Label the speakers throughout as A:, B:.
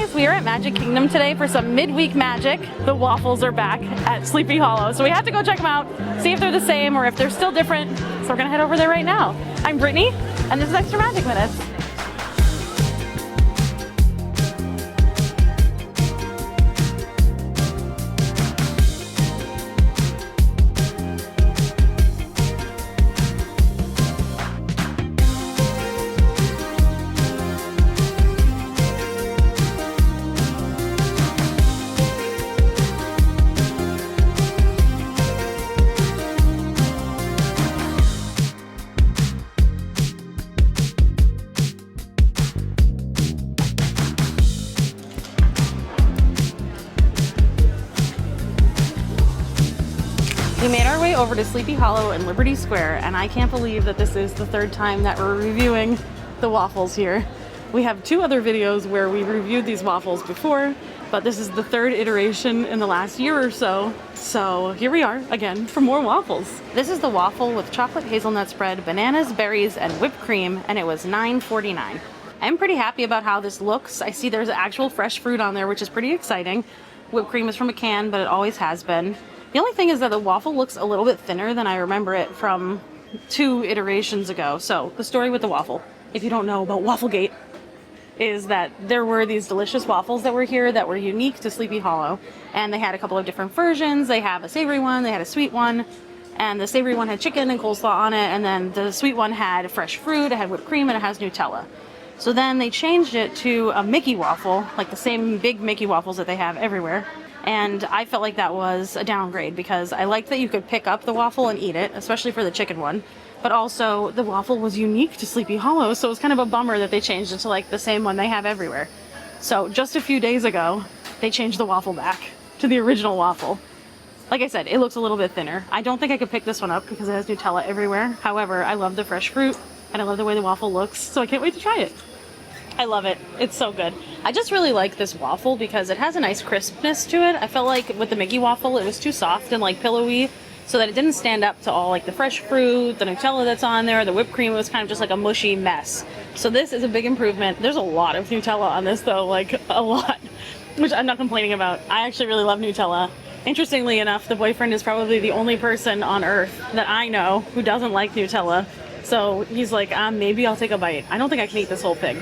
A: guys, we are at Magic Kingdom today for some midweek magic. The waffles are back at Sleepy Hollow, so we have to go check them out, see if they're the same or if they're still different. So we're gonna head over there right now. I'm Brittany, and this is Extra Magic Minutes. We made our way over to Sleepy Hollow and Liberty Square, and I can't believe that this is the third time that we're reviewing the waffles here. We have two other videos where we reviewed these waffles before, but this is the third iteration in the last year or so. So here we are again for more waffles. This is the waffle with chocolate hazelnut spread, bananas, berries, and whipped cream, and it was $9.49. I'm pretty happy about how this looks. I see there's actual fresh fruit on there, which is pretty exciting. Whipped cream is from a can, but it always has been. The only thing is that the waffle looks a little bit thinner than I remember it from 2 iterations ago. So the story with the waffle, if you don't know about Wafflegate, is that there were these delicious waffles that were here that were unique to Sleepy Hollow, and they had a couple of different versions. They have a savory one, they had a sweet one, and the savory one had chicken and coleslaw on it, and then the sweet one had fresh fruit, it had whipped cream, and it has Nutella. So then they changed it to a Mickey waffle, like the same big Mickey waffles that they have everywhere. And I felt like that was a downgrade because I liked that you could pick up the waffle and eat it, especially for the chicken one. But also the waffle was unique to Sleepy Hollow, so it was kind of a bummer that they changed it to like the same one they have everywhere. So just a few days ago, they changed the waffle back to the original waffle. Like I said, it looks a little bit thinner. I don't think I could pick this one up because it has Nutella everywhere. However, I love the fresh fruit and I love the way the waffle looks, so I can't wait to try it. I love it. It's so good. I just really like this waffle because it has a nice crispness to it. I felt like with the Mickey waffle, it was too soft and like pillowy, so that it didn't stand up to all like the fresh fruit, the Nutella that's on there, the whipped cream. It was kind of just like a mushy mess. So this is a big improvement. There's a lot of Nutella on this though, like a lot, which I'm not complaining about. I actually really love Nutella. Interestingly enough, the boyfriend is probably the only person on earth that I know who doesn't like Nutella. So he's like, maybe I'll take a bite. I don't think I can eat this whole thing.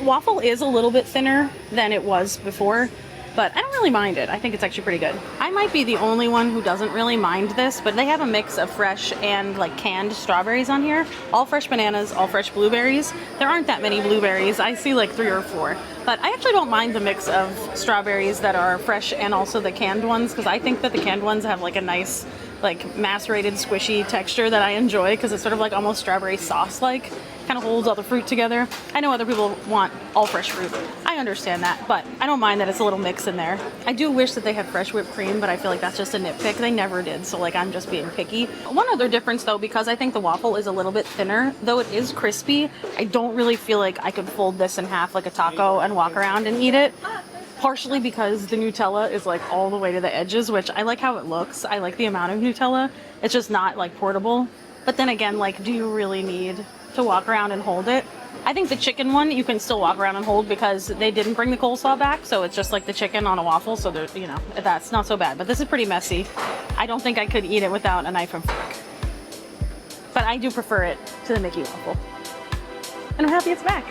A: Waffle is a little bit thinner than it was before, but I don't really mind it. I think it's actually pretty good. I might be the only one who doesn't really mind this, but they have a mix of fresh and like canned strawberries on here. All fresh bananas, all fresh blueberries. There aren't that many blueberries. I see like 3 or 4, but I actually don't mind the mix of strawberries that are fresh and also the canned ones, because I think that the canned ones have like a nice like macerated squishy texture that I enjoy, because it's sort of like almost strawberry sauce like. Kind of holds all the fruit together. I know other people want all fresh fruit. I understand that, but I don't mind that it's a little mix in there. I do wish that they had fresh whipped cream, but I feel like that's just a nitpick. They never did, so like I'm just being picky. One other difference though, because I think the waffle is a little bit thinner, though it is crispy, I don't really feel like I could fold this in half like a taco and walk around and eat it. Partially because the Nutella is like all the way to the edges, which I like how it looks. I like the amount of Nutella. It's just not like portable. But then again, like, do you really need to walk around and hold it? I think the chicken one you can still walk around and hold because they didn't bring the coleslaw back, so it's just like the chicken on a waffle, so there's, you know, that's not so bad. But this is pretty messy. I don't think I could eat it without a knife and fork. But I do prefer it to the Mickey waffle. And I'm happy it's back.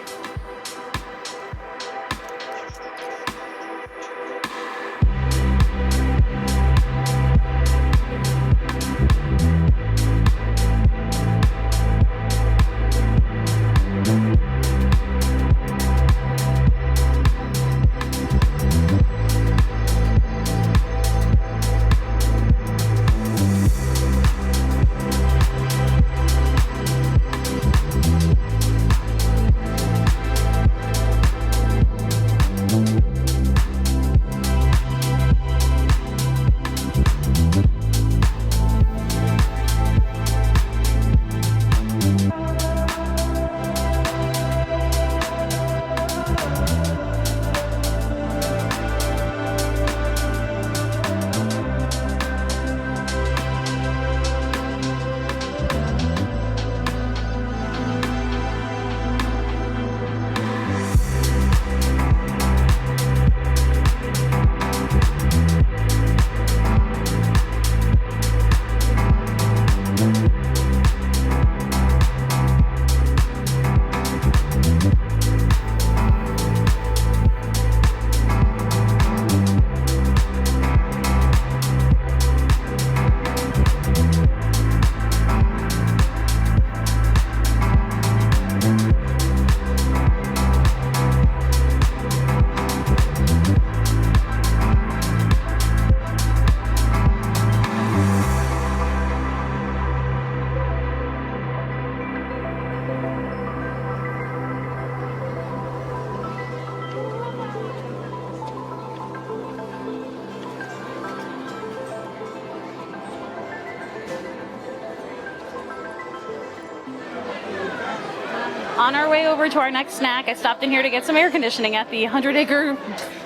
A: On our way over to our next snack, I stopped in here to get some air conditioning at the 100 Acre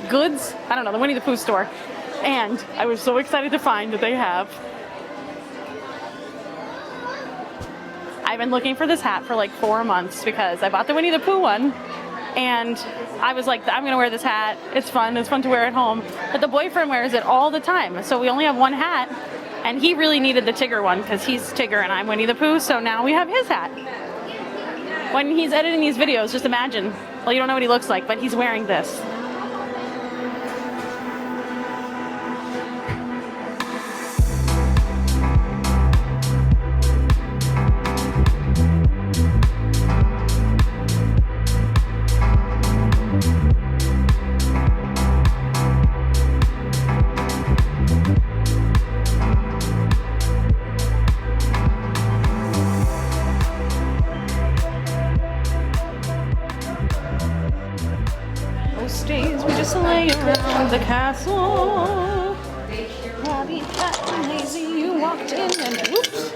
A: Goods, I don't know, the Winnie the Pooh store. And I was so excited to find that they have. I've been looking for this hat for like 4 months because I bought the Winnie the Pooh one and I was like, I'm gonna wear this hat. It's fun to wear at home. But the boyfriend wears it all the time. So we only have one hat and he really needed the Tigger one because he's Tigger and I'm Winnie the Pooh. So now we have his hat. When he's editing these videos, just imagine, well, you don't know what he looks like, but he's wearing this. Days we just lay around the castle. Happy, fat, and lazy, you walked in and whoops.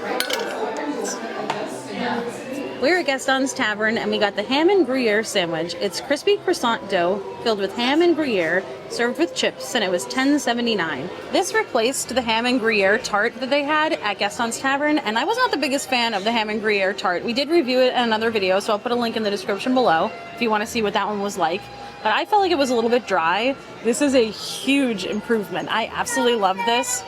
A: We're at Gaston's Tavern and we got the ham and Gruyere sandwich. It's crispy croissant dough filled with ham and Gruyere, served with chips, and it was $10.79. This replaced the ham and Gruyere tart that they had at Gaston's Tavern, and I was not the biggest fan of the ham and Gruyere tart. We did review it in another video, so I'll put a link in the description below if you want to see what that one was like. But I felt like it was a little bit dry. This is a huge improvement. I absolutely love this.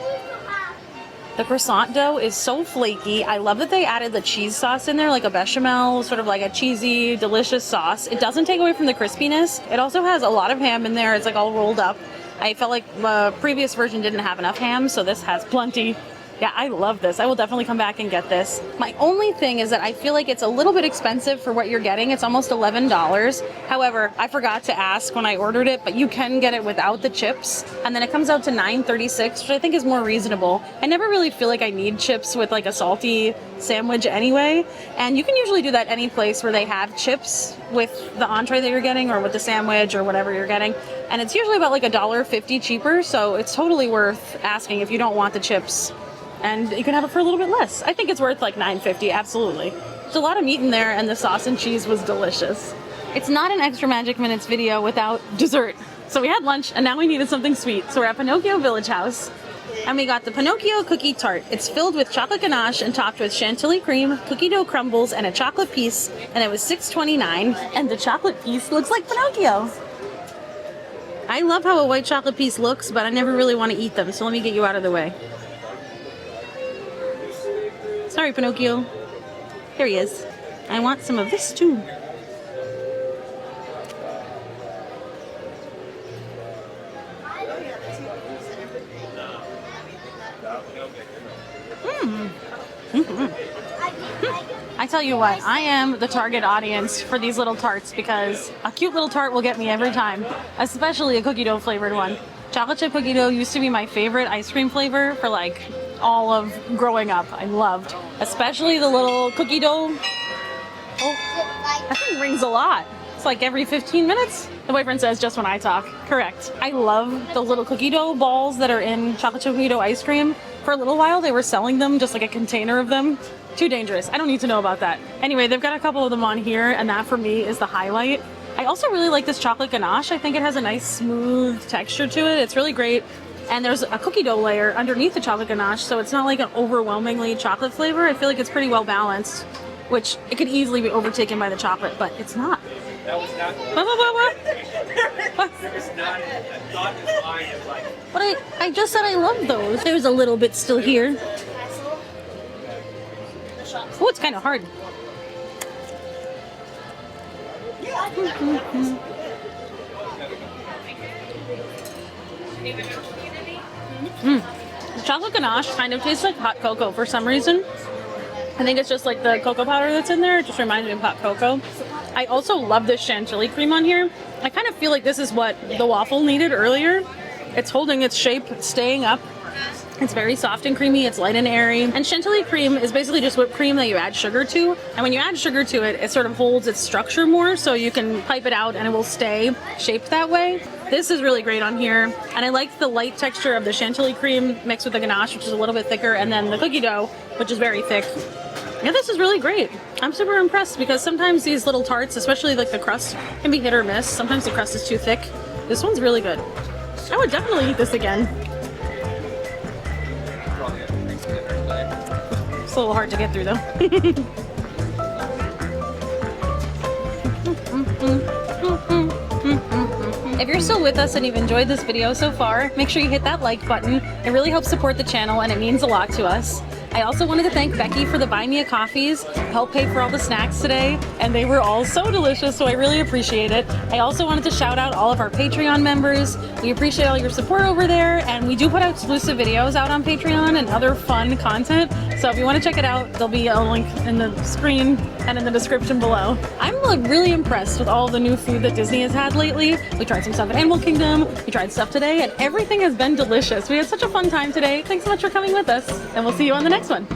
A: The croissant dough is so flaky. I love that they added the cheese sauce in there, like a bechamel, sort of like a cheesy, delicious sauce. It doesn't take away from the crispiness. It also has a lot of ham in there. It's like all rolled up. I felt like the previous version didn't have enough ham, so this has plenty. Yeah, I love this. I will definitely come back and get this. My only thing is that I feel like it's a little bit expensive for what you're getting. It's almost $11. However, I forgot to ask when I ordered it, but you can get it without the chips. And then it comes out to $9.36, which I think is more reasonable. I never really feel like I need chips with like a salty sandwich anyway. And you can usually do that any place where they have chips with the entree that you're getting or with the sandwich or whatever you're getting. And it's usually about like $1.50 cheaper. So it's totally worth asking if you don't want the chips. And you can have it for a little bit less. I think it's worth like $9.50, absolutely. There's a lot of meat in there and the sauce and cheese was delicious. It's not an Extra Magic Minutes video without dessert. So we had lunch and now we needed something sweet. So we're at Pinocchio Village House and we got the Pinocchio cookie tart. It's filled with chocolate ganache and topped with chantilly cream, cookie dough crumbles, and a chocolate piece. And it was $6.29. And the chocolate piece looks like Pinocchio. I love how a white chocolate piece looks, but I never really want to eat them. So let me get you out of the way. Sorry, Pinocchio. Here he is. I want some of this too. I tell you what, I am the target audience for these little tarts because a cute little tart will get me every time, especially a cookie dough flavored one. Chocolate chip cookie dough used to be my favorite ice cream flavor for like all of growing up. I loved, especially the little cookie dough. Oh, that thing rings a lot. It's like every 15 minutes. The boyfriend says just when I talk. Correct. I love those little cookie dough balls that are in chocolate chip cookie dough ice cream. For a little while, they were selling them, just like a container of them. Too dangerous. I don't need to know about that. Anyway, they've got a couple of them on here, and that for me is the highlight. I also really like this chocolate ganache. I think it has a nice smooth texture to it. It's really great. And there's a cookie dough layer underneath the chocolate ganache, so it's not like an overwhelmingly chocolate flavor. I feel like it's pretty well balanced, which it could easily be overtaken by the chocolate, but it's not.
B: That was not.
A: What?
B: It was not a thought in his mind of like.
A: But I just said I love those. There's a little bit still here. Oh, it's kind of hard. The chocolate ganache kind of tastes like hot cocoa for some reason. I think it's just like the cocoa powder that's in there. It just reminds me of hot cocoa. I also love this chantilly cream on here. I kind of feel like this is what the waffle needed earlier. It's holding its shape, staying up. It's very soft and creamy, it's light and airy. And chantilly cream is basically just whipped cream that you add sugar to. And when you add sugar to it, it sort of holds its structure more, so you can pipe it out and it will stay shaped that way. This is really great on here. And I like the light texture of the chantilly cream mixed with the ganache, which is a little bit thicker, and then the cookie dough, which is very thick. Yeah, this is really great. I'm super impressed because sometimes these little tarts, especially like the crust, can be hit or miss. Sometimes the crust is too thick. This one's really good. I would definitely eat this again. It's a little hard to get through though. If you're still with us and you've enjoyed this video so far, make sure you hit that like button. It really helps support the channel and it means a lot to us. I also wanted to thank Becky for the Buy Me a Coffees, help pay for all the snacks today, and they were all so delicious, so I really appreciate it. I also wanted to shout out all of our Patreon members. We appreciate all your support over there, and we do put out exclusive videos out on Patreon and other fun content, so if you want to check it out, there'll be a link in the screen and in the description below. I'm like really impressed with all the new food that Disney has had lately. We tried some stuff at Animal Kingdom, we tried stuff today, and everything has been delicious. We had such a fun time today. Thanks so much for coming with us, and we'll see you on the next one.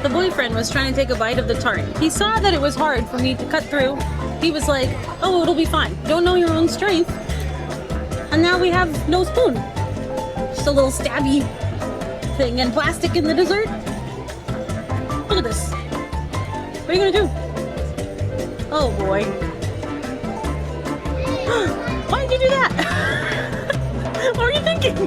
A: The boyfriend was trying to take a bite of the tart. He saw that it was hard for me to cut through. He was like, oh, it'll be fine. Don't know your own strength. And now we have no spoon. Just a little stabby thing and plastic in the dessert. Look at this. What are you gonna do? Oh boy. Why did you do that? What were you thinking?